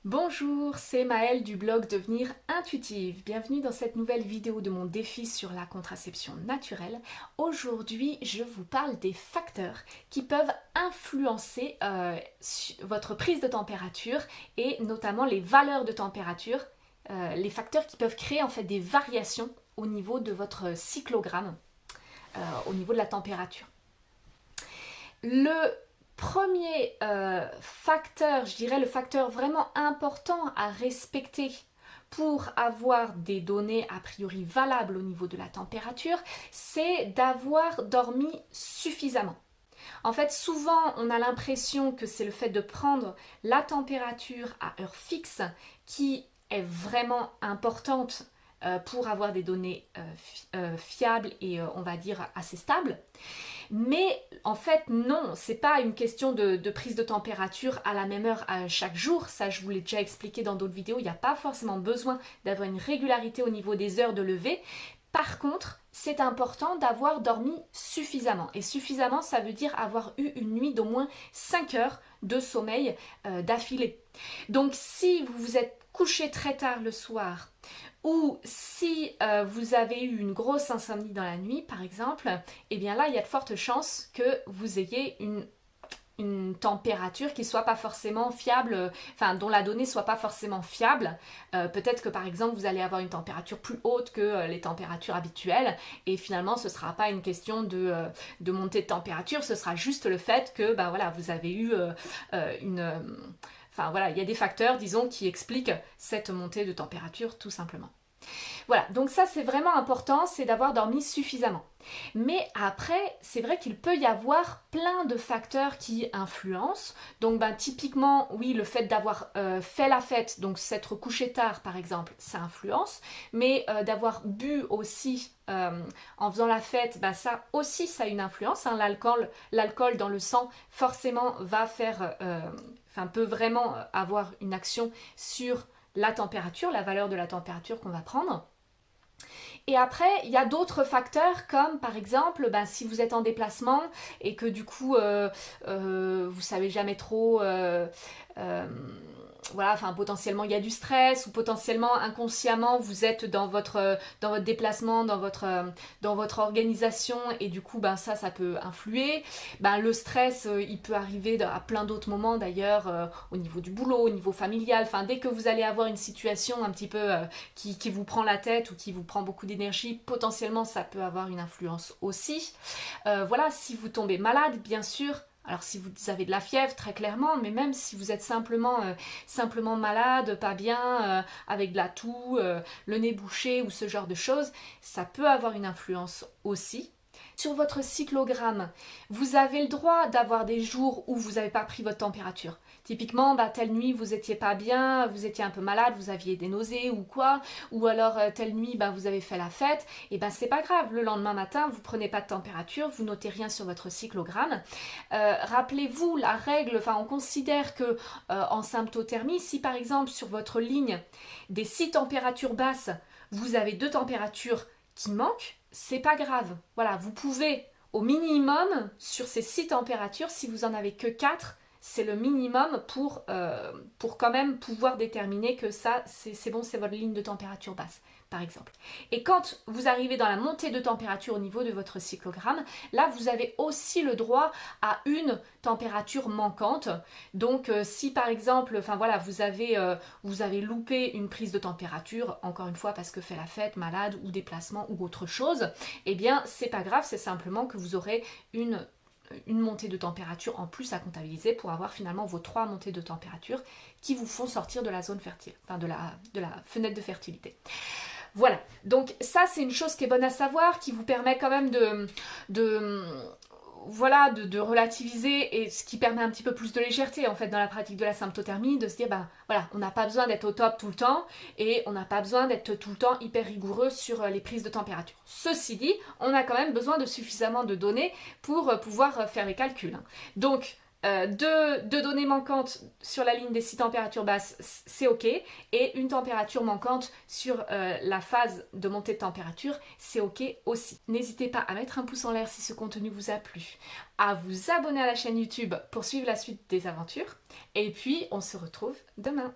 Bonjour, c'est Maëlle du blog Devenir Intuitive. Bienvenue dans cette nouvelle vidéo de mon défi sur la contraception naturelle. Aujourd'hui, je vous parle des facteurs qui peuvent influencer votre prise de température et notamment les valeurs de température, les facteurs qui peuvent créer en fait des variations au niveau de votre cyclogramme, au niveau de la température. Le premier facteur, je dirais le facteur vraiment important à respecter pour avoir des données a priori valables au niveau de la température, c'est d'avoir dormi suffisamment. En fait, souvent, on a l'impression que c'est le fait de prendre la température à heure fixe qui est vraiment importante pour avoir des données fiables et on va dire assez stables. Mais en fait, non, c'est pas une question de prise de température à la même heure chaque jour. Ça, je vous l'ai déjà expliqué dans d'autres vidéos. Il n'y a pas forcément besoin d'avoir une régularité au niveau des heures de lever. Par contre, c'est important d'avoir dormi suffisamment. Et suffisamment, ça veut dire avoir eu une nuit d'au moins 5 heures de sommeil d'affilée. Donc, si vous vous êtes couché très tard le soir, ou si vous avez eu une grosse insomnie dans la nuit, par exemple, eh bien là, il y a de fortes chances que vous ayez une température qui soit pas forcément fiable, enfin dont la donnée soit pas forcément fiable. Peut-être que par exemple vous allez avoir une température plus haute que les températures habituelles et finalement ce sera pas une question de montée de température, ce sera juste le fait que ben voilà, vous avez eu enfin voilà, il y a des facteurs, disons, qui expliquent cette montée de température tout simplement. Voilà, donc ça c'est vraiment important, c'est d'avoir dormi suffisamment. Mais après, c'est vrai qu'il peut y avoir plein de facteurs qui influencent. Donc ben, typiquement, oui, le fait d'avoir fait la fête, donc s'être couché tard par exemple, ça influence. Mais d'avoir bu aussi en faisant la fête, ben, ça aussi ça a une influence. Hein. L'alcool dans le sang forcément va faire, peut vraiment avoir une action sur la température, la valeur de la température qu'on va prendre. Et après, il y a d'autres facteurs comme par exemple, si vous êtes en déplacement et que du coup, vous savez jamais trop, voilà, enfin potentiellement il y a du stress ou potentiellement inconsciemment vous êtes dans votre déplacement, dans votre organisation et du coup ça peut influer. Le stress il peut arriver à plein d'autres moments d'ailleurs au niveau du boulot, au niveau familial, enfin dès que vous allez avoir une situation un petit peu qui vous prend la tête ou qui vous prend beaucoup d'énergie, potentiellement ça peut avoir une influence aussi. Voilà, si vous tombez malade bien sûr. Alors si vous avez de la fièvre, très clairement, mais même si vous êtes simplement malade, pas bien, avec de la toux, le nez bouché ou ce genre de choses, ça peut avoir une influence aussi. Sur votre cyclogramme, vous avez le droit d'avoir des jours où vous n'avez pas pris votre température. Typiquement, telle nuit vous n'étiez pas bien, vous étiez un peu malade, vous aviez des nausées ou quoi, ou alors telle nuit vous avez fait la fête, et c'est pas grave, le lendemain matin vous prenez pas de température, vous notez rien sur votre cyclogramme. Rappelez-vous la règle, on considère que en symptothermie, si par exemple sur votre ligne des 6 températures basses, vous avez 2 températures qui manquent, c'est pas grave. Voilà, vous pouvez au minimum sur ces 6 températures, si vous en avez que 4, c'est le minimum pour quand même pouvoir déterminer que ça, c'est bon, c'est votre ligne de température basse, par exemple. Et quand vous arrivez dans la montée de température au niveau de votre cyclogramme, là, vous avez aussi le droit à une température manquante. Donc, si par exemple, vous avez loupé une prise de température, encore une fois parce que fait la fête, malade ou déplacement ou autre chose, eh bien, c'est pas grave, c'est simplement que vous aurez une montée de température en plus à comptabiliser pour avoir finalement vos 3 montées de température qui vous font sortir de la zone fertile, de la fenêtre de fertilité. Voilà, donc ça c'est une chose qui est bonne à savoir, qui vous permet quand même de relativiser et ce qui permet un petit peu plus de légèreté en fait dans la pratique de la symptothermie, de se dire voilà, on n'a pas besoin d'être au top tout le temps et on n'a pas besoin d'être tout le temps hyper rigoureux sur les prises de température. Ceci dit, on a quand même besoin de suffisamment de données pour pouvoir faire les calculs. Donc deux données manquantes sur la ligne des 6 températures basses, c'est ok, et une température manquante sur la phase de montée de température, c'est ok aussi. N'hésitez pas à mettre un pouce en l'air si ce contenu vous a plu, à vous abonner à la chaîne YouTube pour suivre la suite des aventures, et puis on se retrouve demain.